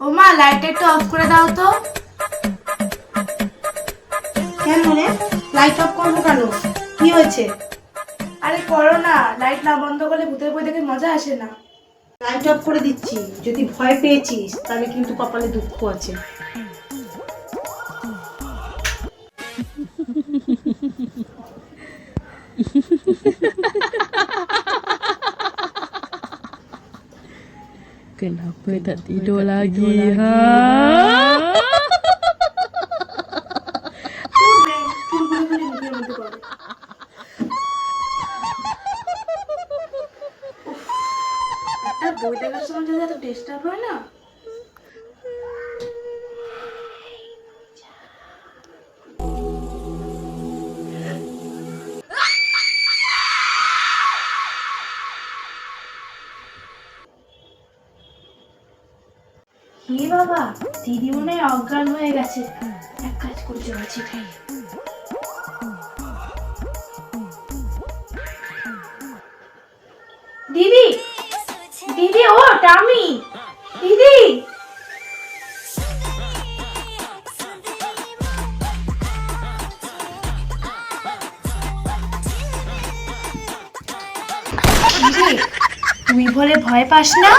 ও মা, লাইটটা একটু অফ করে দাও তো। কেন রে, লাইট অফ করবো কেন? কি হয়েছে? আরে করো না, লাইট না বন্ধ করলে ভূতের বই দেখে মজা আসে না। লাইট অফ করে দিচ্ছি। যদি ভয় পেয়েছিস তাহলে কিন্তু কপালে দুঃখ আছে। Kenapa tak tidur lagi, ha? করবে, চুলগুলো খুলে মুখের মধ্যে করবে। উফ, একটা বই দেখার সময় যদি এত ডিস্টার্ব হয় না। হে বাবা, দিদি মনে হয় অজ্ঞান হয়ে গেছে। এক কাজ করে চলেছি। দিদি, দিদি, ও টামি, দিদি। দিদি, তুই বলে ভয় পাস না?